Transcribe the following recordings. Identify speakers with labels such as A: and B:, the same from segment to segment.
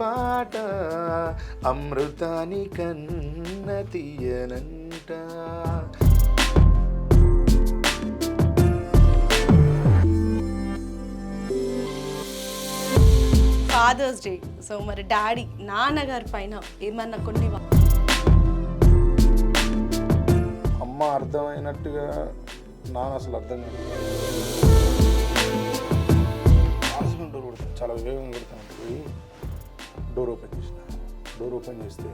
A: పాట అమృతాని కన్న తీయనంట.
B: Fathers day, so మరి డాడీ నాన్నగారి పైన ఏమన్నా కొన్ని
A: అమ్మ అర్థమైనట్టుగా నాన్న అసలు అర్థం కాదు. డోర్ కొడతాను, చాలా వివేకంగా కొడతాను. పోయి డోర్ ఓపెన్ చేసిన, డోర్ ఓపెన్ చేస్తే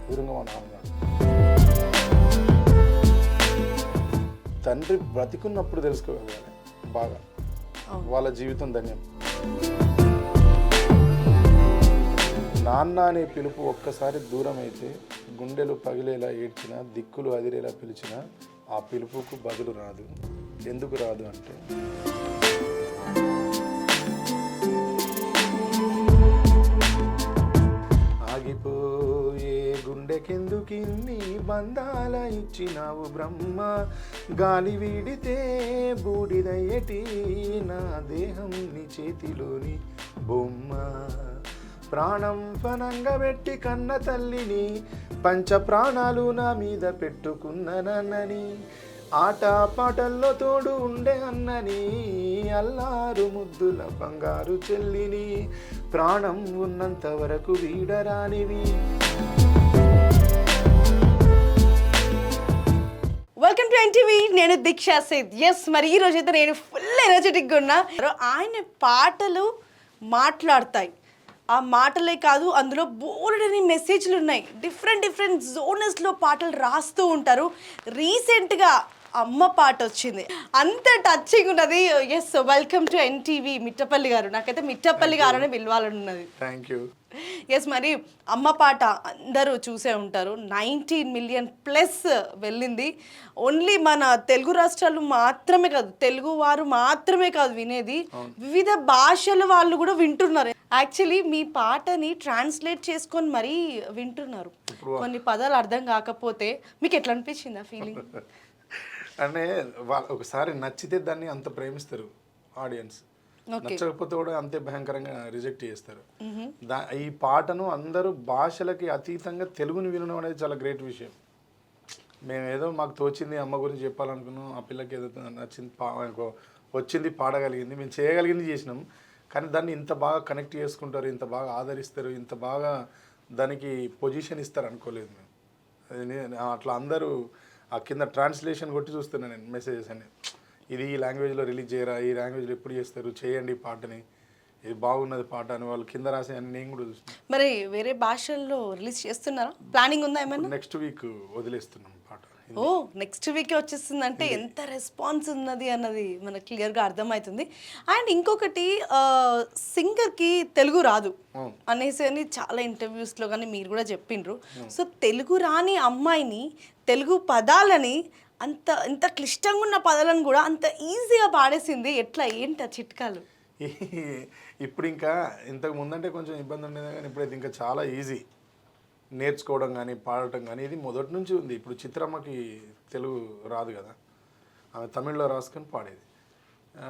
A: ఎదురుగా మా నాన్నగారు. తండ్రి బ్రతికున్నప్పుడు తెలుసుకోగలగాలి బాగా, వాళ్ళ జీవితం ధన్యం. నాన్న అనే పిలుపు ఒక్కసారి దూరం అయితే గుండెలు పగిలేలా ఏడ్చినా, దిక్కులు అదిరేలా పిలిచినా ఆ పిలుపుకు బదులు రాదు. ఎందుకు రాదు అంటే ఆగిపోయే గుండెకెందుకిన్ని బంధాల ఇచ్చినావు బ్రహ్మ, గాలి వీడితే బూడిదయ్యటి నా దేహం నీ చేతిలోని బొమ్మ, ప్రాణం పనంగా పెట్టి కన్న తల్లిని పంచ ప్రాణాలు నా మీద పెట్టుకున్న నన్నని, ఆట పాటల్లో తోడు ఉండే అన్నని, అల్లారు ముద్దుల బంగారు చెల్లిని, ప్రాణం ఉన్నంత వరకు వీడరానివి.
B: వెల్కమ్ టు ఎన్టీవీ, నేను దీక్షా సేద్. ఎస్, మరి ఈ రోజైతే నేను ఫుల్ ఎనర్జెటిక్గా ఉన్నా. ఆయన పాటలు మాట్లాడతాయి, ఆ మాటలే కాదు అందులో బోల్డని మెసేజ్లు ఉన్నాయి. డిఫరెంట్ జోనర్స్లో పాటలు రాస్తూ ఉంటారు. రీసెంట్గా అమ్మ పాట వచ్చింది, అంత టచింగ్ ఉన్నది. Yes, welcome to NTV Mittapalli garu. నాకైతే మిట్టపల్లి గారు అని పిలవాలని ఉన్నది.
A: Thank you.
B: ఎస్, మరి అమ్మ పాట అందరూ చూసే ఉంటారు. 19 మిలియన్ ప్లస్ వెళ్ళింది. ఓన్లీ మన తెలుగు రాష్ట్రాలు మాత్రమే కాదు, తెలుగు వారు మాత్రమే కాదు వినేది, వివిధ భాషల వాళ్ళు కూడా వింటున్నారు. యాక్చువల్లీ మీ పాటని ట్రాన్స్లేట్ చేసుకొని మరీ వింటున్నారు. కొన్ని పదాలు అర్థం కాకపోతే మీకు ఎట్లా అనిపించింది ఆ ఫీలింగ్?
A: అంటే ఒకసారి నచ్చితే దాన్ని అంత ప్రేమిస్తారు ఆడియన్స్, నచ్చకపోతే కూడా అంతే భయంకరంగా రిజెక్ట్ చేస్తారు. ఈ పాటను అందరూ భాషలకి అతీతంగా తెలుగుని వినడం అనేది చాలా గ్రేట్ విషయం. మేము ఏదో మాకు తోచింది అమ్మ గురించి చెప్పాలనుకున్నాం, ఆ పిల్లకి ఏదో నచ్చింది వచ్చింది పాడగలిగింది, మేము చేయగలిగింది చేసినాం. కానీ దాన్ని ఇంత బాగా కనెక్ట్ చేసుకుంటారు, ఇంత బాగా ఆదరిస్తారు, ఇంత బాగా దానికి పొజిషన్ ఇస్తారు అనుకోలేదు మేము. అట్లా అందరూ ఆ కింద ట్రాన్స్లేషన్ కొట్టి చూస్తున్నాను నేను మెసేజెస్ అన్ని. ఇది ఈ లాంగ్వేజ్లో రిలీజ్ చేయరా, ఈ లాంగ్వేజ్లో ఎప్పుడు చేస్తారు, చేయండి ఈ పాటని, ఇది బాగున్నది పాట అని వాళ్ళు కింద రాసే అని నేను కూడా చూస్తున్నాను.
B: మరి వేరే భాషల్లో రిలీజ్ చేస్తున్నారా? ప్లానింగ్ ఉందా ఏమన్నా?
A: నెక్స్ట్ వీక్ వదిలేస్తున్నాం పాట.
B: ఓ, నెక్స్ట్ వీకే వచ్చేస్తుంది అంటే ఎంత రెస్పాన్స్ ఉన్నది అన్నది మనకు క్లియర్గా అర్థమవుతుంది. అండ్ ఇంకొకటి, సింగర్కి తెలుగు రాదు అనేసి అని చాలా ఇంటర్వ్యూస్లో కానీ మీరు కూడా చెప్పిండ్రు. సో తెలుగు రాని అమ్మాయిని తెలుగు పదాలని ఇంత క్లిష్టంగా ఉన్న పదాలను కూడా అంత ఈజీగా పాడేసింది. ఎట్లా, ఏంటి ఆ చిట్కాలు?
A: ఇప్పుడు ఇంకా ఇంతకు ముందంటే కొంచెం ఇబ్బంది ఉండేది, కానీ ఇప్పుడైతే ఇంకా చాలా ఈజీ నేర్చుకోవడం కానీ పాడటం కానీ. ఇది మొదటి నుంచి ఉంది. ఇప్పుడు చిత్రమ్మకి తెలుగు రాదు కదా, ఆమె తమిళ్లో రాసుకొని పాడేది.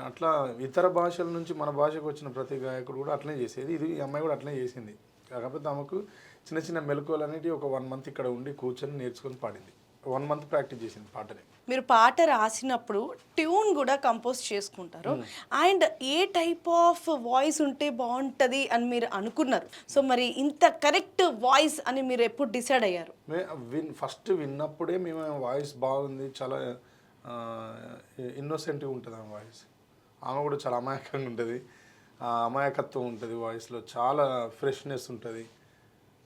A: అట్లా ఇతర భాషల నుంచి మన భాషకు వచ్చిన ప్రతి గాయకుడు కూడా అట్లనే చేసేది. ఇది ఈ అమ్మాయి కూడా అట్లనే చేసింది. కాకపోతే ఆమెకు చిన్న చిన్న మెలకువలు అనేవి ఒక 1 మంత్ ఇక్కడ ఉండి కూర్చొని నేర్చుకొని పాడింది. 1 మంత్ ప్రాక్టీస్ చేసింది పాటని.
B: మీరు పాట రాసినప్పుడు ట్యూన్ కూడా కంపోజ్ చేసుకుంటారు. And A type of voice ఉంటే బాగుంటుంది అని మీరు అనుకున్నారు? సో మరి ఇంత కరెక్ట్ వాయిస్ అని మీరు ఎప్పుడు డిసైడ్ అయ్యారు?
A: ఫస్ట్ విన్నప్పుడే మేము వాయిస్ బాగుంది, చాలా ఇన్నోసెంట్గా ఉంటుంది ఆమె వాయిస్. ఆమె కూడా చాలా అమాయకంగా ఉంటుంది, అమాయకత్వం ఉంటుంది వాయిస్లో, చాలా ఫ్రెష్నెస్ ఉంటుంది,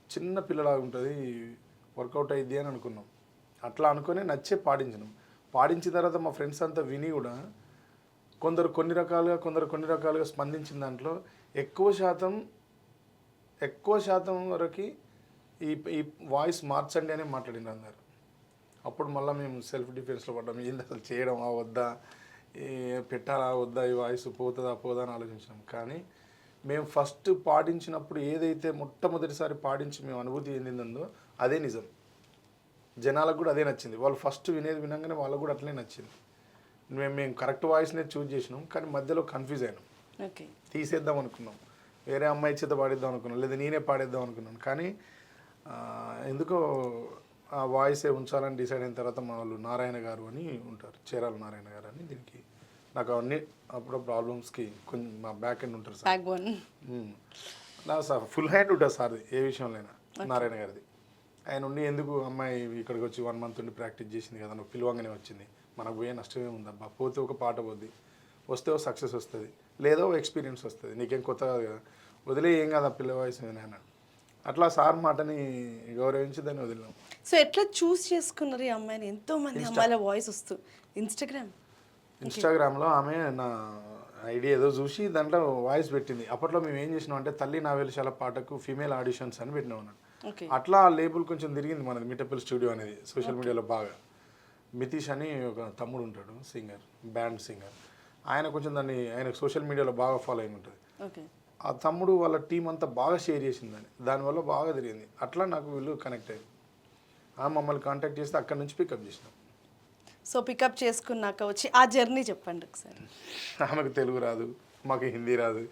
A: చిన్న పిల్లలాగా ఉంటుంది, వర్కౌట్ అయ్యిద్ది అని అనుకున్నాం. అట్లా అనుకుని నచ్చే పాడించినాం. పాడించిన తర్వాత మా ఫ్రెండ్స్ అంతా విని కూడా కొందరు కొన్ని రకాలుగా స్పందించిన దాంట్లో ఎక్కువ శాతం వరకు ఈ వాయిస్ మార్చండి అని మాట్లాడిన అందరు. అప్పుడు మళ్ళీ మేము సెల్ఫ్ డిఫెన్స్లో పడ్డాం. ఏంది అసలు చేయడమా వద్దా, పెట్టాలా వద్దా, ఈ వాయిస్ పోతుందా పోదా అని ఆలోచించినాం. కానీ మేము ఫస్ట్ పాడించినప్పుడు ఏదైతే మొట్టమొదటిసారి పాడించి మేము అనుభూతి చెందిందో అదే నిజం. జనాలకు కూడా అదే నచ్చింది. వాళ్ళు ఫస్ట్ వినగానే వాళ్ళకు కూడా అట్లనే నచ్చింది. మేము కరెక్ట్ వాయిస్నే చూజ్ చేసినాం, కానీ మధ్యలో కన్ఫ్యూజ్ అయినాం. తీసేద్దాం అనుకున్నాం. వేరే అమ్మాయి చేత పాడిద్దాం అనుకున్నాను, లేదా నేనే పాడేద్దాం అనుకున్నాను. కానీ ఎందుకో ఆ వాయిసే ఉంచాలని డిసైడ్ అయిన తర్వాత మా వాళ్ళు నారాయణ గారు అని ఉంటారు, చీరాల నారాయణ గారు అని, దీనికి నాకు అవన్నీ అప్పుడు ప్రాబ్లమ్స్కి కొంచెం మా బ్యాక్ ఎండ్ ఉంటారు సార్.
B: Back bone.
A: నా సార్ ఫుల్ హ్యాండ్ ఉంటుంది సార్ ఏ విషయంలోనైనా. నారాయణ గారిది ఆయన ఉండి ఎందుకు అమ్మాయి ఇక్కడికి వచ్చి 1 month ఉండి ప్రాక్టీస్ చేసింది కదా, నువ్వు పిలవంగానే వచ్చింది, మనకు పోయే నష్టమే ఉందబ్బా, పోతే ఒక పాట పోద్ది, వస్తే ఒక సక్సెస్ వస్తుంది, లేదా ఒక ఎక్స్పీరియన్స్ వస్తుంది, నీకేం కొత్త కాదు కదా, వదిలే ఏం కాదు ఆ పిల్ల వయసు నేను. అట్లా సార్ మాటని గౌరవించి దాన్ని వదిలినాం.
B: సో ఎట్లా చూస్ చేసుకున్నారు ఈ అమ్మాయిని? ఎంతో మంది అమ్మాయిల వాయిస్ వస్తూ
A: ఇన్స్టాగ్రామ్లో ఆమె నా ఐడియా ఏదో చూసి దాంట్లో వాయిస్ పెట్టింది. అప్పట్లో మేము ఏం చేసినాం అంటే తల్లి నా వెలిశాల పాటకు ఫీమేల్ ఆడిషన్స్ అని పెట్టినాం అన్నాడు. అట్లా ఆ లేబుల్ కొంచెం తిరిగింది మనది, మీటపిల్ స్టూడియో అనేది సోషల్ మీడియాలో బాగా. మితీష్ అని ఒక తమ్ముడు ఉంటాడు, సింగర్, బ్యాండ్ సింగర్, ఆయన కొంచెం దాన్ని ఆయనకు సోషల్ మీడియాలో బాగా ఫాలోయింగ్ ఉంటుంది. ఆ తమ్ముడు వాళ్ళ టీం అంతా బాగా షేర్ చేసింది, దానివల్ల బాగా తిరిగింది. అట్లా నాకు వీళ్ళు కనెక్ట్ అయ్యింది. మమ్మల్ని కాంటాక్ట్ చేస్తే అక్కడ నుంచి పికప్ చేసినాం.
B: సో పికప్ చేసుకున్నాక వచ్చి ఆ జర్నీ చెప్పండి ఒకసారి.
A: ఆమెకు తెలుగు రాదు, మాకు హిందీ రాదు,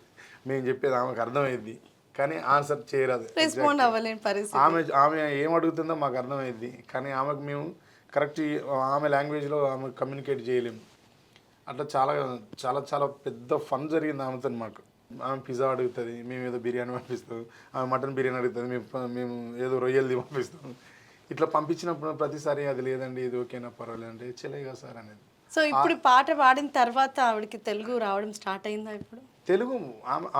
A: మేము చెప్పేది ఆమెకు అర్థమైద్ది కానీ ఆన్సర్ చేయరాదు,
B: రెస్పాండ్ అవ్వలేని పరిస్థితి.
A: ఆమె ఏం అడుగుతుందో మాకు అర్థమైద్ది కానీ ఆమెకు మేము కరెక్ట్ ఆమె లాంగ్వేజ్లో ఆమె కమ్యూనికేట్ చేయలేము. అట్లా చాలా చాలా చాలా పెద్ద ఫన్ జరిగింది ఆమెతో మాకు. ఆమె పిజ్జా అడుగుతుంది, మేము ఏదో బిర్యానీ పంపిస్తాం, ఆమె మటన్ బిర్యానీ అడుగుతుంది, మేము ఏదో రొయ్యలది పంపిస్తాం. ఇట్లా పంపించినప్పుడు ప్రతిసారి అది లేదండి ఇది ఓకేనా పర్వాలేదు అంటే చెలేగా సార్ అనేది.
B: సో ఇప్పుడు పాట పాడిన తర్వాత ఆవిడకి తెలుగు రావడం స్టార్ట్ అయిందా? ఇప్పుడు
A: తెలుగు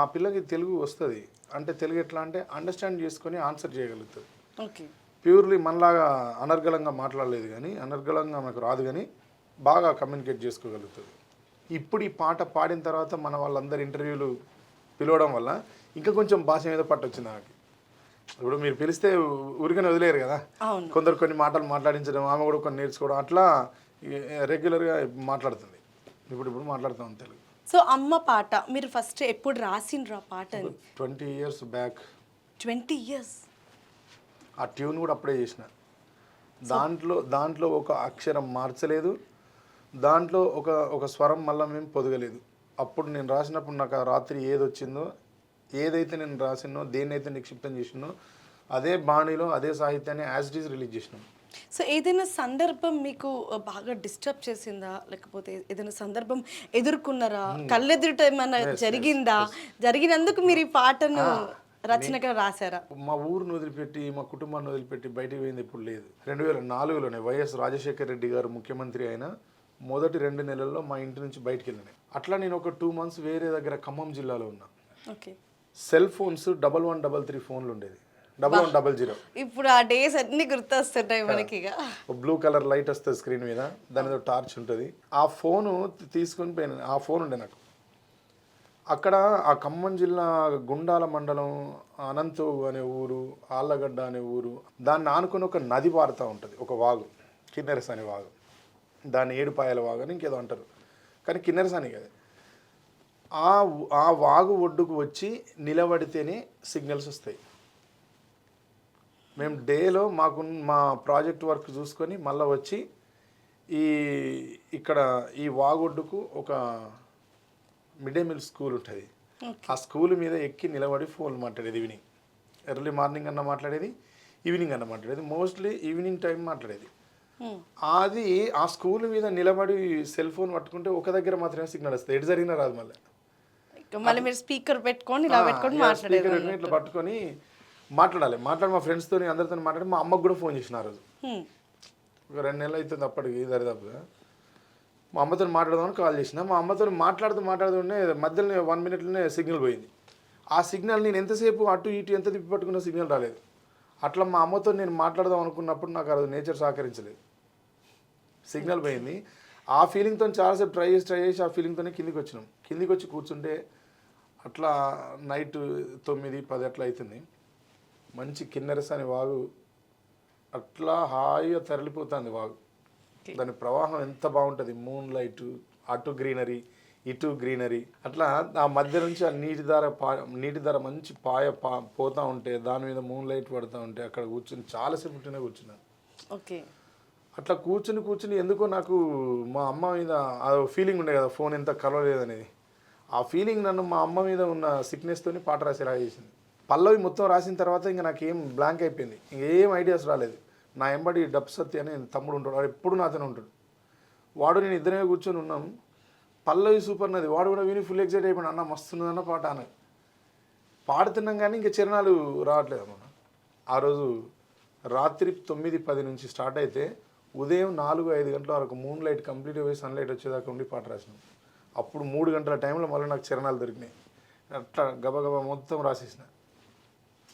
A: ఆ పిల్లకి తెలుగు వస్తుంది అంటే తెలుగు ఎట్లా అంటే అండర్స్టాండ్ చేసుకొని ఆన్సర్ చేయగలుగుతుంది.
B: ఓకే,
A: ప్యూర్లీ మనలాగా అనర్గళంగా మాట్లాడలేదు కానీ, అనర్గళంగా మనకు రాదు కానీ బాగా కమ్యూనికేట్ చేసుకోగలుగుతుంది. ఇప్పుడు ఈ పాట పాడిన తర్వాత మన వాళ్ళందరూ ఇంటర్వ్యూలు పిలవడం వల్ల ఇంకా కొంచెం భాష మీద పట్టొచ్చింది నాకు. ఇప్పుడు మీరు పిలిస్తే ఊరికనే వదిలేరు కదా, కొందరు కొన్ని మాటలు మాట్లాడించడం, ఆమె కూడా కొన్ని నేర్చుకోవడం, అట్లా రెగ్యులర్గా మాట్లాడుతుంది. ఇప్పుడు మాట్లాడుతాం తెలుగు.
B: సో అమ్మ పాట మీరు ఫస్ట్ ఎప్పుడు రాసిండ్రు ఆ పాట?
A: 20 years బ్యాక్.
B: 20 years.
A: ఆ ట్యూన్ కూడా అప్పుడే చేసిన. దాంట్లో ఒక అక్షరం మార్చలేదు, దాంట్లో ఒక స్వరం మళ్ళీ మేము పొదగలేదు. అప్పుడు నేను రాసినప్పుడు నాకు ఆ రాత్రి ఏది వచ్చిందో, ఏదైతే నేను రాసినో, దేన్నైతే నిక్షిప్తం చేసినో అదే బాణీలో అదే సాహిత్యాన్ని యాజ్ ఇట్ ఈజ్ రిలీజ్ చేసినాం.
B: సో ఏదైనా సందర్భం మీకు బాగా డిస్టర్బ్ చేసిందా, లేకపోతే ఏదైనా సందర్భం ఎదుర్కొన్నారా, కళ్ళెదుట ఏమైనా జరిగిందా? జరిగినందుకు మీరు ఈ పాటను రచనగా రాశారా?
A: మా ఊరును వదిలిపెట్టి, మా కుటుంబాన్ని వదిలిపెట్టి బయటికి పోయింది ఇప్పుడు లేదు. 2004లోనే వైఎస్ రాజశేఖర రెడ్డి గారు ముఖ్యమంత్రి అయిన మొదటి 2 నెలల్లో మా ఇంటి నుంచి బయటికి వెళ్ళినాయి. అట్లా నేను ఒక 2 months వేరే దగ్గర ఖమ్మం జిల్లాలో ఉన్నా.
B: ఓకే.
A: సెల్ ఫోన్స్ 1133 ఫోన్లు ఉండేది, 1100.
B: ఇప్పుడు ఆ డేస్ అన్ని గుర్తొస్తుంటాయి మనకి.
A: బ్లూ కలర్ లైట్ వస్తుంది స్క్రీన్ మీద, దాని మీద టార్చ్ ఉంటుంది. ఆ ఫోను తీసుకొని పోయిన, ఆ ఫోన్ ఉండే నాకు. అక్కడ ఆ ఖమ్మం జిల్లా గుండాల మండలం అనంతు అనే ఊరు, ఆళ్ళగడ్డ అనే ఊరు, దాన్ని ఆనుకొని ఒక నది పారుతూ ఉంటుంది, ఒక వాగు, కిన్నెరస్ అనే వాగు. దాన్ని ఏడుపాయల వాగు అని ఇంకేదో అంటారు కానీ కిన్నెరస్ అని కదా. ఆ వాగు ఒడ్డుకు వచ్చి నిలబడితేనే సిగ్నల్స్ వస్తాయి. మేము డేలో మా ప్రాజెక్ట్ వర్క్ చూసుకొని మళ్ళీ వచ్చి ఇక్కడ ఈ వాగొడ్డుకు ఒక మిడ్ డే మీల్ స్కూల్ ఉంటుంది, ఆ స్కూల్ మీద ఎక్కి నిలబడి ఫోన్ మాట్లాడేది. ఈవినింగ్, ఎర్లీ మార్నింగ్ అన్న మాట్లాడేది, ఈవినింగ్ అన్న మాట్లాడేది, మోస్ట్లీ ఈవినింగ్ టైం మాట్లాడేది. అది ఆ స్కూల్ మీద నిలబడి సెల్ ఫోన్ పట్టుకుంటే ఒక దగ్గర మాత్రమే సిగ్నల్ వస్తుంది, ఎటు జరిగినా రాదు.
B: మళ్ళీ మీరు స్పీకర్ పెట్టుకొని ఇలా పెట్టుకొని మాట్లాడేది,
A: ఇట్లా పట్టుకొని మాట్లాడాలి. మా ఫ్రెండ్స్తో అందరితో మాట్లాడి మా అమ్మకు కూడా ఫోన్ చేసిన ఆ రోజు. ఒక 2 నెలలు అవుతుంది అప్పటికి దరిదాపుగా. మా అమ్మతో మాట్లాడదామని కాల్ చేసిన. మా అమ్మతో మాట్లాడుతుంటే మధ్యలో 1 minute సిగ్నల్ పోయింది. ఆ సిగ్నల్ నేను ఎంతసేపు అటు ఇటు ఎంత తిప్పి పట్టుకున్న సిగ్నల్ రాలేదు. అట్లా మా అమ్మతో నేను మాట్లాడదాం అనుకున్నప్పుడు నాకు ఆ రోజు నేచర్ సహకరించలేదు, సిగ్నల్ పోయింది. ఆ ఫీలింగ్తో చాలాసేపు ట్రై చేసి ఆ ఫీలింగ్తోనే కిందికి వచ్చి కూర్చుంటే అట్లా నైట్ 9-10 అట్లా అవుతుంది. మంచి కిన్నెరస్ అనే వాగు అట్లా హాయిగా తరలిపోతుంది వాగు. దాని ప్రవాహం ఎంత బాగుంటుంది, మూన్ లైట్, అటు గ్రీనరీ ఇటు గ్రీనరీ, అట్లా ఆ మధ్య నుంచి ఆ నీటి ధార మంచి పోతూ ఉంటే దాని మీద మూన్ లైట్ పడుతూ ఉంటే అక్కడ కూర్చుని చాలాసేపు కూర్చున్నాను.
B: ఓకే.
A: అట్లా కూర్చుని ఎందుకో నాకు మా అమ్మ మీద ఆ ఫీలింగ్ ఉండే కదా, ఫోన్ ఎంత కలవలేదనేది. ఆ ఫీలింగ్ నన్ను మా అమ్మ మీద ఉన్న సిక్నెస్తోని పాట రాసేలా చేసింది. పల్లవి మొత్తం రాసిన తర్వాత ఇంకా నాకేం బ్లాంక్ అయిపోయింది, ఇంకేం ఐడియాస్ రాలేదు. నా ఎంబడి డబ్ సత్య అని తమ్ముడు ఉంటాడు, వాడు ఎప్పుడు నాతోనే ఉంటాడు. వాడు నేను ఇద్దరే కూర్చొని ఉన్నాం. పల్లవి సూపర్ నది, వాడు కూడా విని ఫుల్ ఎగ్జైట్ అయిపోయాడు, అన్న మస్తున్నదన్న పాట అని. పాడుతున్నాం కానీ ఇంకా చరణాలు రావట్లేదు అన్న. ఆ రోజు రాత్రి 9-10 నుంచి స్టార్ట్ అయితే ఉదయం 4-5 గంటల వరకు మూన్ లైట్ కంప్లీట్ పోయి సన్లైట్ వచ్చేదాకా ఉండి పాట రాసినాం. అప్పుడు 3 గంటల టైంలో మళ్ళీ నాకు చరణాలు దొరికినాయి. అట్లా గబగబా మొత్తం రాసేసిన.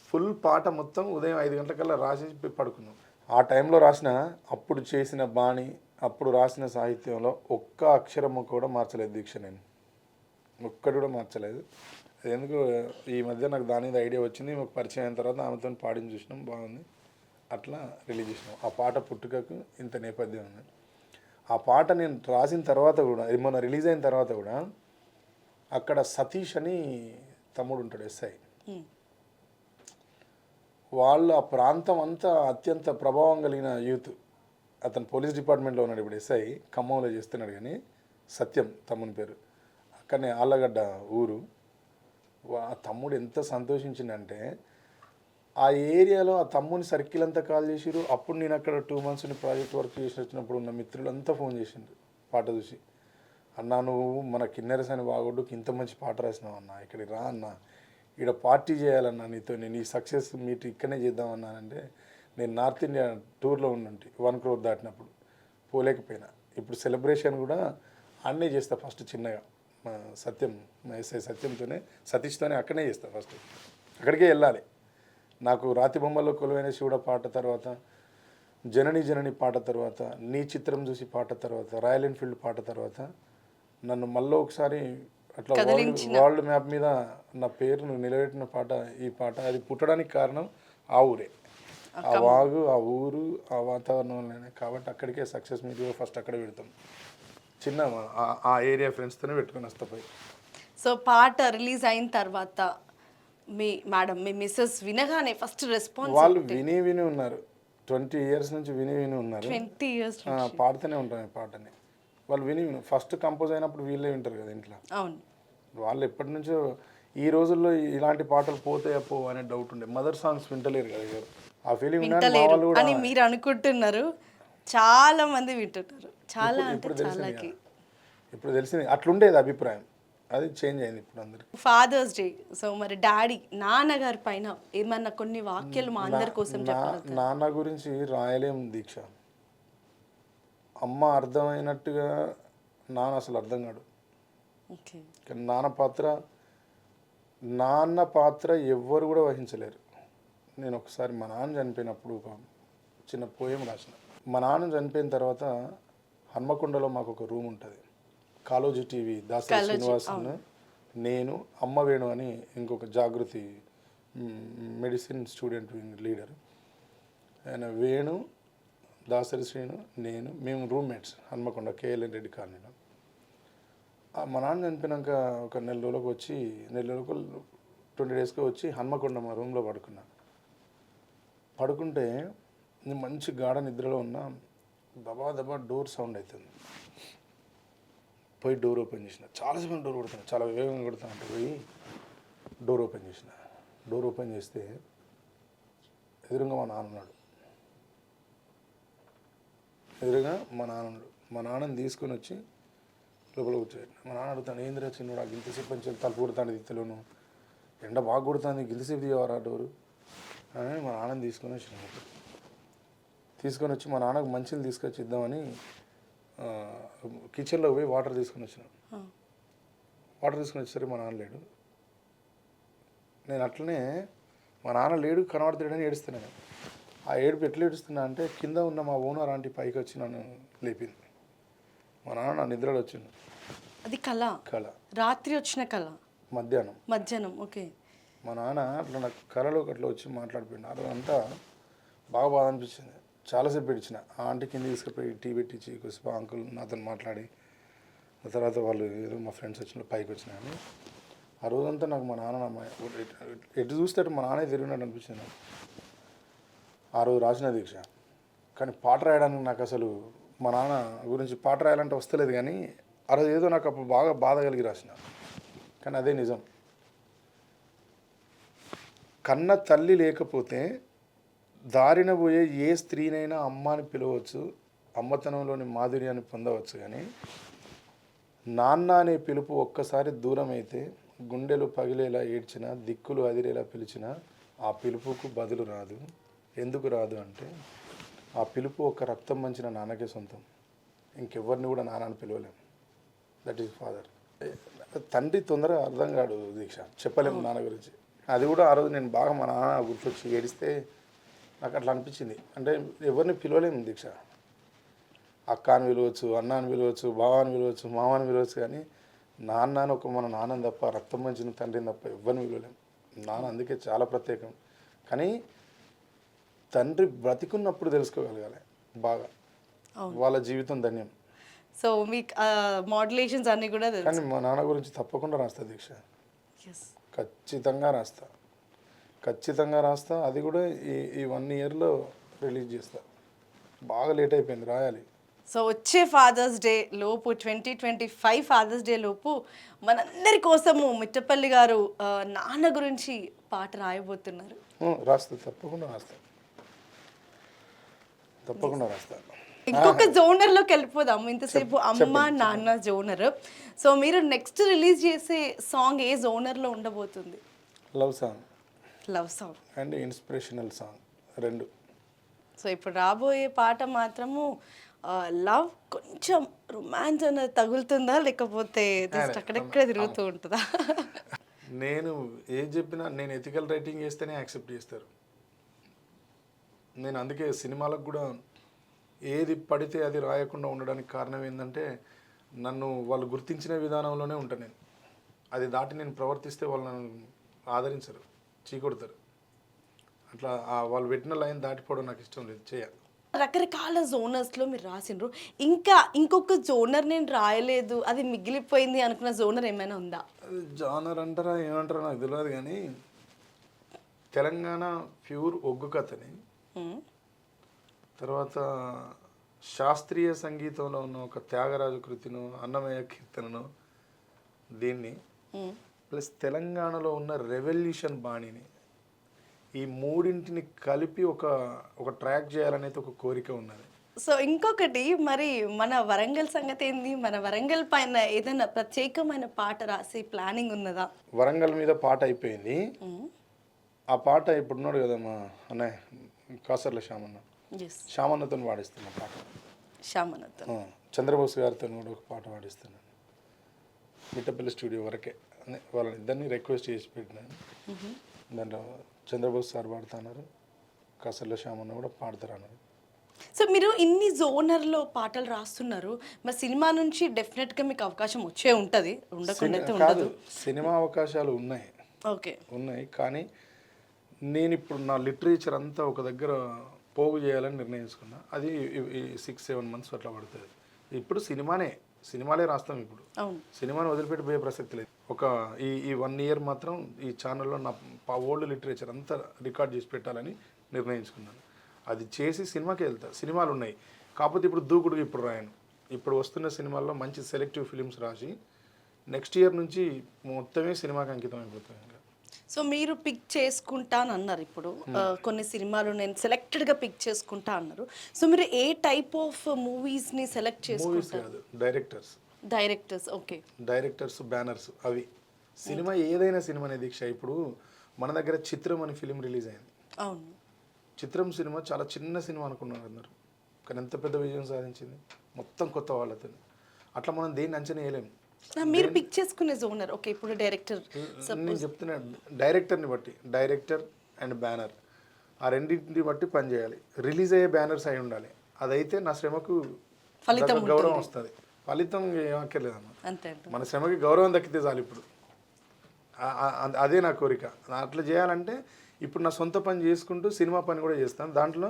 A: ఫుల్ పాట మొత్తం ఉదయం 5 గంటలకల్లా రాసేసి పడుకున్నాం. ఆ టైంలో రాసిన, అప్పుడు చేసిన బాణి, అప్పుడు రాసిన సాహిత్యంలో ఒక్క అక్షరము కూడా మార్చలేదు దీక్ష. నేను ఒక్కటి కూడా మార్చలేదు. ఎందుకు ఈ మధ్య నాకు దాని మీద ఐడియా వచ్చింది, మాకు పరిచయం అయిన తర్వాత ఆమెతో పాడిని చూసినాం, బాగుంది, అట్లా రిలీజ్ చేసినాం. ఆ పాట పుట్టుకకు ఇంత నేపథ్యం ఉంది. ఆ పాట నేను రాసిన తర్వాత కూడా, మొన్న రిలీజ్ అయిన తర్వాత కూడా, అక్కడ సతీష్ అని తమ్ముడు ఉంటాడు, ఎస్ఐ. వాళ్ళు ఆ ప్రాంతం అంతా అత్యంత ప్రభావం కలిగిన యూత్. అతను పోలీస్ డిపార్ట్మెంట్లో ఉన్నాడు ఇప్పుడు, ఎస్ఐ ఖమ్మంలో చేస్తున్నాడు. కానీ సత్యం తమ్ముని పేరు, అక్కడనే ఆళ్ళగడ్డ ఊరు. ఆ తమ్ముడు ఎంత సంతోషించిందంటే, ఆ ఏరియాలో ఆ తమ్ముని సర్కిల్ అంతా కాల్ చేసిరు. అప్పుడు నేను అక్కడ 2 months ప్రాజెక్ట్ వర్క్ చేసి వచ్చినప్పుడు ఉన్న మిత్రులంతా ఫోన్ చేసిండ్రు పాట చూసి, అన్నా నువ్వు మన కిన్నెరసాని బాగొడ్డుకి ఇంత మంచి పాట రాసినావు అన్న, ఇక్కడికి రా అన్న, ఇక్కడ పార్టీ చేయాలన్నా నీతో, నేను ఈ సక్సెస్ మీట్ ఇక్కడనే చేద్దామన్నానంటే, నేను నార్త్ ఇండియా టూర్లో ఉండుంటి 1 crore దాటినప్పుడు పోలేకపోయినా. ఇప్పుడు సెలబ్రేషన్ కూడా అన్నీ చేస్తా ఫస్ట్ చిన్నగా, మా సత్యం, మా ఎస్ఐ సత్యంతోనే, సతీష్తోనే అక్కడనే చేస్తా ఫస్ట్. అక్కడికే వెళ్ళాలి. నాకు రాతి బొమ్మలో కొలువైన శివుడ పాట తర్వాత, జనని జనని పాట తర్వాత, నీ చిత్రం చూసి పాట తర్వాత, రాయల్ ఎన్ఫీల్డ్ పాట తర్వాత, నన్ను మళ్ళీ ఒకసారి అట్లా వరల్డ్ మ్యాప్ మీద నా పేరును నిలబెట్టిన పాట ఈ పాట. అది పుట్టడానికి కారణం ఆ ఊరే, ఆ వాగు, ఆ ఊరు, ఆ వాతావరణంలోనే. కాబట్టి అక్కడికే సక్సెస్ మీట్ ఫస్ట్ అక్కడే పెడతాం. చిన్న ఆ ఏరియా ఫ్రెండ్స్తోనే పెట్టుకొని వస్తాయి.
B: సో పాట రిలీజ్ అయిన తర్వాత మీ మేడం, మీ మిస్సెస్ వినగానే ఫస్ట్ రెస్పాన్స్?
A: వాళ్ళు విని ఉన్నారు, 20 years నుంచి విని ఉన్నారు.
B: 20 years
A: పాడుతూనే ఉంటాను ఈ పాటని. వాళ్ళు విని ఫస్ట్ కంపోజ్ అయినప్పుడు వీళ్ళే వింటారు కదా ఇంట్లో.
B: అవును,
A: వాళ్ళు ఎప్పటి నుంచో. ఈ రోజుల్లో ఇలాంటి పాటలు పోతాయా పో అనే డౌట్ ఉండే. మదర్ సాంగ్స్ వింటలేరు కదా ఎవరు. ఆ ఫీలింగ్
B: వింటలేరు అని మీరు అనుకుంటున్నారు, చాలా మంది వింటున్నారు. చాలా అంటే చాలాకి
A: ఇప్పుడు తెలిసింది. అట్లుండేది అభిప్రాయం, అది చేంజ్ అయింది ఇప్పుడు అందరికి.
B: ఫాదర్స్ డే, సో మరి డాడీ, నాన్నగారి పైన ఏమన్నా కొన్ని వాక్యాలు మా అందరి కోసం చెప్పగలుగుతారా?
A: నాన్న గురించి రాయలేం దీక్ష. అమ్మ అర్థమైనట్టుగా నాన్న అసలు అర్థం కాడు. కానీ నాన్న పాత్ర ఎవ్వరు కూడా వహించలేరు. నేను ఒకసారి మా నాన్న చనిపోయినప్పుడు ఒక చిన్న పోయం రాసిన. మా నాన్న చనిపోయిన తర్వాత హన్మకొండలో మాకు ఒక రూమ్ ఉంటుంది. కాలోజీ టీవీ దాసరి శ్రీనివాసన్, నేను, అమ్మ వేణు అని ఇంకొక జాగృతి మెడిసిన్ స్టూడెంట్ లీడర్, ఆయన వేణు, దాసరి శ్రీను, నేను, మేము రూమ్మేట్స్ హన్మకొండ కేఎల్ఎన్ రెడ్డి కాలనీలో. మా నాన్న చనిపోయినాక ఒక 4 రోజులకు వచ్చి, 20 daysకి వచ్చి హన్మకొండ మా రూమ్లో పడుకున్నా. పడుకుంటే నేను మంచి గాఢ నిద్రలో ఉన్నా, దబా డోర్ సౌండ్ అవుతుంది. పోయి డోర్ ఓపెన్ చేసిన. చాలాసేపు డోర్ కొడతాను, చాలా వేగంగా కొడతాను అంటే పోయి డోర్ ఓపెన్ చేసిన. డోర్ ఓపెన్ చేస్తే ఎదురుగా మా నాన్న ఉన్నాడు. మా నాన్నని తీసుకొని వచ్చి లోపల కూర్చోబెట్టిన. మా నాన్న అడుగుతాను, ఏందిరా చిన్నోడు గింతసేపు కొంచెం తలుపు కొడతాను దిత్తలోను, ఎండ బాగా కొడుతుంది, గింతసేపు తీయవారా డోరు అని మా నాన్నని తీసుకొని వచ్చి మా నాన్నకు మంచిని తీసుకొచ్చి ఇద్దామని కిచెన్లో పోయి వాటర్ తీసుకొని వచ్చినాను. వాటర్ తీసుకొని వచ్చేసరికి మా నాన్న లేడు. నేను అట్లనే మా నాన్న లేడు కనబడతాడని ఏడుస్తున్నాను. ఆ ఏడుపు ఎట్లా ఏడుస్తున్నా అంటే, కింద ఉన్న మా ఓనర్ ఆంటీ పైకి వచ్చి నన్ను లేపింది. మా నాన్న నా నిద్రలో వచ్చింది.
B: అది కళ రాత్రి వచ్చిన కళ, మధ్యాహ్నం. ఓకే.
A: మా నాన్న అట్లా నాకు కళలో అట్లా వచ్చి మాట్లాడిపోయింది. అది అంతా బాగా అనిపించింది. చాలాసేపు ఏడిచిన. ఆ ఆంటీ కింద తీసుకుపోయి టీ పెట్టించి కొద్దిసేపు అంకుల్ నాతో మాట్లాడి, ఆ తర్వాత వాళ్ళు ఏదో మా ఫ్రెండ్స్ వచ్చిన పైకి వచ్చినాయని. ఆ రోజంతా నాకు మా నాన్న ఎటు చూస్తే మా నాన్నే తిరిగినట్టు అనిపించింది నాకు. ఆ రోజు రాసిన దీక్ష. కానీ పాట రాయడానికి నాకు అసలు మా నాన్న గురించి పాట రాయాలంటే వస్తలేదు. కానీ ఆ రోజు ఏదో నాకు అప్పుడు బాగా బాధ కలిగి రాసిన. కానీ అదే నిజం. కన్న తల్లి లేకపోతే దారిన పోయే ఏ స్త్రీనైనా అమ్మ అని పిలవచ్చు, అమ్మతనంలోని మాధుర్యాన్ని పొందవచ్చు. కానీ నాన్న అనే పిలుపు ఒక్కసారి దూరం అయితే గుండెలు పగిలేలా ఏడ్చినా, దిక్కులు అదిరేలా పిలిచినా ఆ పిలుపుకు బదులు రాదు. ఎందుకు రాదు అంటే ఆ పిలుపు ఒక రక్తం మంచిన నాన్నకే సొంతం. ఇంకెవ్వరిని కూడా నాన్న అని పిలవలేము. That is father. తండ్రి తొందరగా అర్థం కాడు దీక్ష, చెప్పలేము నాన్న గురించి. అది కూడా ఆ రోజు నేను బాగా మా నాన్న గుర్తొచ్చి ఏడిస్తే నాకు అట్లా అనిపించింది. అంటే ఎవరిని పిలవలేము దీక్ష. అక్క అని పిలవచ్చు, అన్న అని పిలవచ్చు, బావ అని పిలవచ్చు, మామ అని పిలవచ్చు. కానీ నాన్న అని ఒక మన నాన్నని తప్ప, రక్తం మంచిన తండ్రిని తప్ప ఎవరిని పిలవలేము. నాన్న అందుకే చాలా ప్రత్యేకం. కానీ తండ్రి బ్రతికున్నప్పుడు తెలుసుకోగలగాలి బాగా, వాళ్ళ జీవితం ధన్యం.
B: సో మీకు మోడ్యులేషన్స్ అన్నీ కూడా తెలుసు.
A: కానీ మా నాన్న గురించి తప్పకుండా రాస్తా దీక్ష, ఖచ్చితంగా రాస్తా. అది కూడా ఈ 1 yearలో రిలీజ్ చేస్తా. బాగా లేట్ అయిపోయింది, రాయాలి.
B: సో వచ్చే ఫాదర్స్ డే లోపు 2025 ఫాదర్స్ డే లోపు మనందరి కోసము మిట్టపల్లి గారు నాన్న గురించి పాట రాయబోతున్నారు.
A: రాస్తా, తప్పకుండా రాస్తా.
B: ఇంకొక జోనర్లోకి వెళ్ళిపోదాము. ఇంతసేపు అమ్మ నాన్న జోనర్. సో మీరు నెక్స్ట్ రిలీజ్ చేసే సాంగ్ ఏ జోనర్లో ఉండబోతుంది?
A: Love song and inspirational song 2.
B: So ఇప్పుడు రాబోయే పాట మాత్రము లవ్ కొంచెం రొమాన్స్ అనేది తగులుతుందా, లేకపోతే అక్కడెక్కడ తిరుగుతూ ఉంటుందా?
A: నేను ఏం చెప్పినా నేను ఎథికల్ రైటింగ్ చేస్తేనే యాక్సెప్ట్ చేస్తారు. నేను అందుకే సినిమాలకు కూడా ఏది పడితే అది రాయకుండా ఉండడానికి కారణం ఏంటంటే నన్ను వాళ్ళు గుర్తించిన విధానంలోనే ఉంటాను నేను. అది దాటి నేను ప్రవర్తిస్తే వాళ్ళు నన్ను ఆదరించరు, చీకొడతారు. అట్లా వాళ్ళు పెట్టిన లైన్ దాటిపోవడం నాకు ఇష్టం లేదు, చేయాలి.
B: రకరకాల జోనర్స్లో మీరు రాసిండ్రు. ఇంకా ఇంకొక జోనర్ నేను రాయలేదు, అది మిగిలిపోయింది అనుకున్న జోనర్ ఏమైనా ఉందా?
A: జోనర్ అంటారా ఏమంటారా నాకు తెలియదు. కానీ తెలంగాణ ప్యూర్ ఒగ్గు కథని, తర్వాత శాస్త్రీయ సంగీతంలో ఉన్న ఒక త్యాగరాజు కృతిను, అన్నమయ్య కీర్తనను, దీన్ని ప్లస్ తెలంగాణలో ఉన్న రెవల్యూషన్ బాణిని, ఈ మూడింటిని కలిపి ఒక ట్రాక్ చేయాలనేది ఒక కోరిక ఉన్నది.
B: సో ఇంకొకటి, మరి మన వరంగల్ సంగతి ఏంది? మన వరంగల్ పైన ఏదైనా ప్రత్యేకమైన పాట రాసి ప్లానింగ్ ఉన్నదా?
A: వరంగల్ మీద పాట అయిపోయింది. ఆ పాట ఇప్పుడున్నాడు కదా మా అన్నయ్య కాసర్ల శ్యామన్నతో పాడిస్తున్నా పాట. చంద్రబోస్ గారితో కూడా ఒక పాట పాడిస్తున్నాను. మిట్టపల్లి స్టూడియో వరకే వాళ్ళని ఇద్దరిని రిక్వెస్ట్ చేసి పెట్టినాను. దాంట్లో చంద్రబోస్ సార్ పాడుతున్నారు, కాసర్ల శ్యామన్న కూడా పాడతారు అన్నారు.
B: సో మీరు ఇన్ని జోనర్లో పాటలు రాస్తున్నారు, మరి సినిమా నుంచి డెఫినెట్గా మీకు అవకాశం వచ్చే ఉంటుంది, ఉండకుండా ఉండదు.
A: సినిమా అవకాశాలు ఉన్నాయి, కానీ నేను ఇప్పుడు నా లిటరేచర్ అంతా ఒక దగ్గర పోగు చేయాలని నిర్ణయించుకున్నా. అది 6-7 months అట్లా పడుతుంది. ఇప్పుడు సినిమాలే రాస్తాం. ఇప్పుడు సినిమాని వదిలిపెట్టి పోయే ప్రసక్తి లేదు. ఈ 1 year మాత్రం ఈ ఛానల్లో నా ఓల్డ్ లిటరేచర్ అంతా రికార్డ్ చేసి పెట్టాలని నిర్ణయించుకున్నాను. అది చేసి సినిమాకి వెళ్తా. సినిమాలు ఉన్నాయి, కాకపోతే ఇప్పుడు దూకుడుగా ఇప్పుడు రాయను. ఇప్పుడు వస్తున్న సినిమాల్లో మంచి సెలెక్టివ్ ఫిలిమ్స్ రాసి నెక్స్ట్ ఇయర్ నుంచి మొత్తమే సినిమాకి అంకితం అయిపోతాయి. ఇంకా
B: సో మీరు పిక్ చేసుకుంటాను అన్నారు. ఇప్పుడు కొన్ని సినిమాలు నేను సెలెక్టెడ్గా పిక్ చేసుకుంటా అన్నారు. సో మీరు ఏ టైప్ ఆఫ్ మూవీస్ని సెలెక్ట్ చేసుకుంటారు? డైరెక్టర్స్ ఓకే,
A: డైరెక్టర్స్, బ్యానర్స్, అవి సినిమా ఏదైనా సినిమానే దీక్ష. ఇప్పుడు మన దగ్గర చిత్రం అని ఫిలిం రిలీజ్ అయింది.
B: అవును,
A: చిత్రం సినిమా చాలా చిన్న సినిమా అనుకున్నారు అందరు, కానీ ఎంత పెద్ద విజయం సాధించింది మొత్తం కొత్త వాళ్ళతో. అట్లా మనం దేన్ని అంచనా వేయలేము.
B: మీరు పిక్ చేసుకునే జోనర్ ఓకే. ఇప్పుడు డైరెక్టర్,
A: నేను చెప్తున్నా, డైరెక్టర్ని బట్టి, డైరెక్టర్ అండ్ బ్యానర్, ఆ రెండింటిని బట్టి పనిచేయాలి. రిలీజ్ అయ్యే బ్యానర్స్ అయి ఉండాలి. అదైతే నా శ్రమకు గౌరవం వస్తుంది. ఫలితం ఏమక్కర్లేదమ్మా, మన శ్రమకి గౌరవం దక్కితే చాలు. ఇప్పుడు అదే నా కోరిక. అట్లా చేయాలంటే ఇప్పుడు నా సొంత పని చేసుకుంటూ సినిమా పని కూడా చేస్తాను. దాంట్లో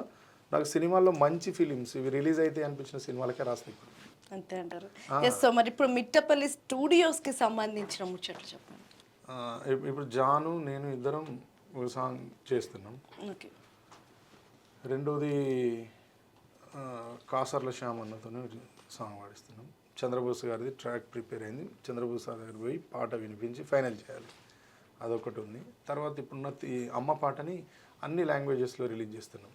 A: నాకు సినిమాల్లో మంచి ఫిలిమ్స్ ఇవి రిలీజ్ అయితే అనిపించిన సినిమాలకే రాస్తాయి ఇప్పుడు.
B: అంతే అంటారు. సో మరి ఇప్పుడు మిట్టపల్లి స్టూడియోస్కి సంబంధించిన ముచ్చట్లు చెప్పండి.
A: ఇప్పుడు జాను నేను ఇద్దరం ఒక సాంగ్ చేస్తున్నాం.
B: ఓకే.
A: రెండోది కాసర్ల శ్యామన్నతో సాంగ్ పాడిస్తున్నాం. చంద్రబోస్ గారిది ట్రాక్ ప్రిపేర్ అయింది. చంద్రబోస్ గారు పోయి పాట వినిపించి ఫైనల్ చేయాలి, అదొకటి ఉంది. తర్వాత ఇప్పుడున్న ఈ అమ్మ పాటని అన్ని లాంగ్వేజెస్లో రిలీజ్ చేస్తున్నాం.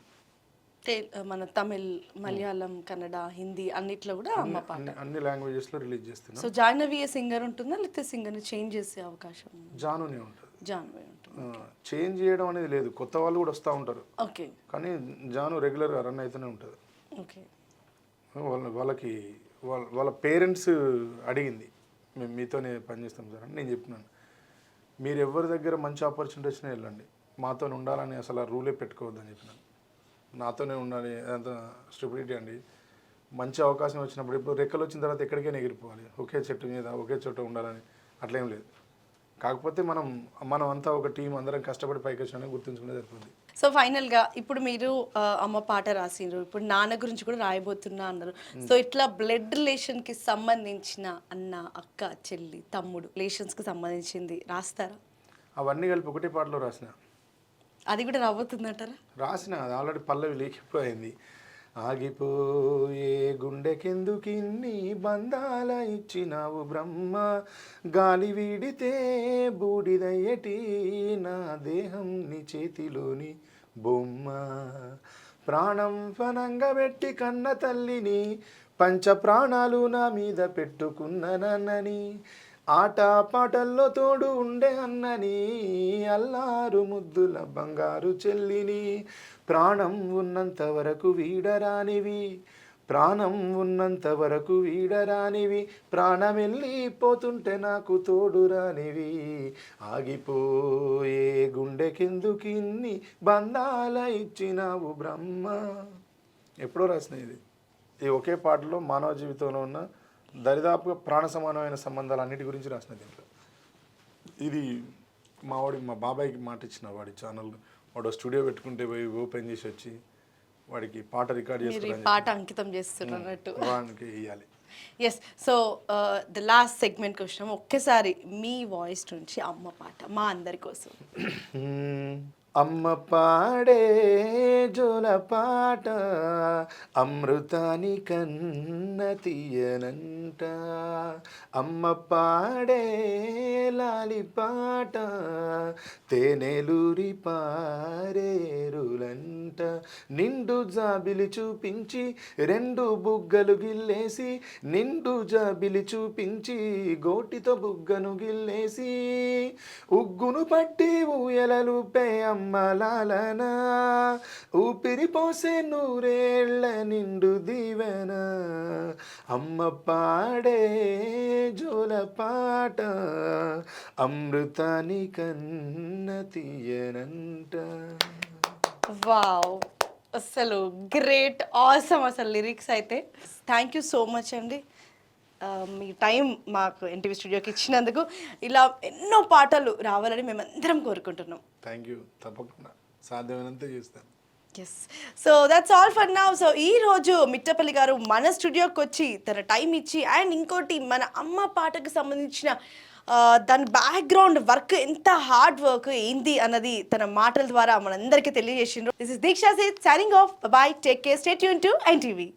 B: మన తమిళ్, మలయాళం, కన్నడ, హిందీ అన్నిట్లో కూడా అమ్మ పాట
A: అన్ని లాంగ్వేజెస్లో రిలీజ్ చేస్తున్నాం.
B: సో జాహ్నవి సింగర్ ఉంటుందా, లేకపోతే సింగర్ని చేంజ్ చేసే అవకాశం ఉందా?
A: జానునే ఉంటుంది.
B: జాహ్నవి ఉంటుంది.
A: చేంజ్ చేయడం అనేది లేదు, కొత్త వాళ్ళు కూడా వస్తూ ఉంటారు.
B: ఓకే.
A: కానీ జాను రెగ్యులర్గా రన్ అవుతూనే ఉంటుంది.
B: ఓకే.
A: వాళ్ళకి వాళ్ళ పేరెంట్స్ అడిగింది, మేము మీతోనే పనిచేస్తాం సార్ అని నేను చెప్పినాను. మీరు ఎవరి దగ్గర మంచి ఆపర్చునిటీ వచ్చినా వెళ్ళండి, మాతో ఉండాలని అసలు ఆ రూలే పెట్టుకోవద్దని చెప్పినాను. నాతోనే ఉండాలి అదంతా స్టెబిలిటీ అండి. మంచి అవకాశం వచ్చినప్పుడు ఇప్పుడు రెక్కలు వచ్చిన తర్వాత ఎక్కడికైనా ఎగిరిపోవాలి, ఒకే చెట్టు మీద ఒకే చోట ఉండాలని అట్లేం లేదు. కాకపోతే మనం అంతా ఒక టీం అందరం కష్టపడి పైకి వచ్చినా గుర్తుంచుకునే సరిపోతుంది.
B: సో ఫైనల్గా ఇప్పుడు మీరు అమ్మ పాట రాసిండ్రు, ఇప్పుడు నాన్న గురించి కూడా రాయబోతున్నా అన్నారు. సో ఇట్లా బ్లడ్ రిలేషన్కి సంబంధించిన అన్న, అక్క, చెల్లి, తమ్ముడు రిలేషన్స్కి సంబంధించింది రాస్తారా?
A: అవన్నీ కలిపి ఒకటే పాటలో రాసిన.
B: అది కూడా రాబోతుందంటారా?
A: రాసిన, అది ఆల్రెడీ పల్లవి లేకపోయింది. ఆగిపోయే గుండెకెందుకిన్ని బంధాల ఇచ్చినావు బ్రహ్మ, గాలి వీడితే బూడిదయ్యటి నా దేహం నీ చేతిలోని బొమ్మ, ప్రాణం ఫనంగా పెట్టి కన్న తల్లిని పంచ ప్రాణాలు నా మీద పెట్టుకున్న నన్నని, ఆట పాటల్లో తోడు ఉండే అన్నని, అల్లారు ముద్దుల బంగారు చెల్లిని, ప్రాణం ఉన్నంత వరకు వీడరానివి, ప్రాణం ఉన్నంత వరకు వీడరానివి, ప్రాణం వెళ్ళిపోతుంటే నాకు తోడు రానివి, ఆగిపోయే గుండెకెందుకిన్ని బంధాల ఇచ్చినావు బ్రహ్మ. ఎప్పుడో రాసిన ఇది. ఈ ఒకే పాటలో మానవ జీవితంలో ఉన్న దరిదాపుగా ప్రాణ సమానమైన సంబంధాలు అన్నిటి గురించి రాసిన దీంట్లో. ఇది మా బాబాయ్కి మాట ఇచ్చిన, వాడి ఛానల్ వాడు స్టూడియో పెట్టుకుంటే పోయి ఓపెన్ చేసి వచ్చి వాడికి పాట రికార్డ్ చేసుకుని
B: పాట అంకితం చేస్తున్నట్టు
A: వానికి ఇవ్వాలి.
B: ఎస్. సో ద లాస్ట్ సెగ్మెంట్కి వచ్చినాం. ఒక్కసారి మీ వాయిస్ నుంచి అమ్మ పాట మా అందరి కోసం.
A: అమ్మ పాడే జోల పాట అమృతాని కన్న తీయనంట, అమ్మ పాడే లాలి పాట తేనెలూరి పారేరులంట, నిండు జాబిలి చూపించి రెండు బుగ్గలు గిల్లేసి, నిండు జాబిలి చూపించి గోటితో బుగ్గను గిల్లేసి, ఉగ్గును పట్టి ఊయలలు పే అమ్మలాలనా, ఊపిరి పోసే నూరేళ్ల నిండు దీవెన, అమ్మ పాడే జోల పాట అమృతాని కన్న తీయనంట.
B: వావ్, అసలు గ్రేట్, ఆసమ్ అసలు లిరిక్స్ అయితే. థ్యాంక్ యూ సో మచ్ అండి, మీ టైం మాకు ఎన్టీవీ స్టూడియోకి ఇచ్చినందుకు. ఇలా ఎన్నో పాటలు రావాలని మేమందరం కోరుకుంటున్నాం.
A: థ్యాంక్ యూ, తప్పకుండా సాధ్యమైనంత చేస్తాను.
B: Yes. So that's all for now. So ఈరోజు మిట్టపల్లి గారు మన స్టూడియోకి వచ్చి తన టైం ఇచ్చి, అండ్ ఇంకోటి మన అమ్మ పాటకు సంబంధించిన దాని బ్యాక్గ్రౌండ్ వర్క్, ఎంత హార్డ్ వర్క్ ఏంది అన్నది తన మాటల ద్వారా మనందరికీ తెలియజేసిండ్రు. This is Deeksha Seth signing off. Bye, take care, stay tune to NTV.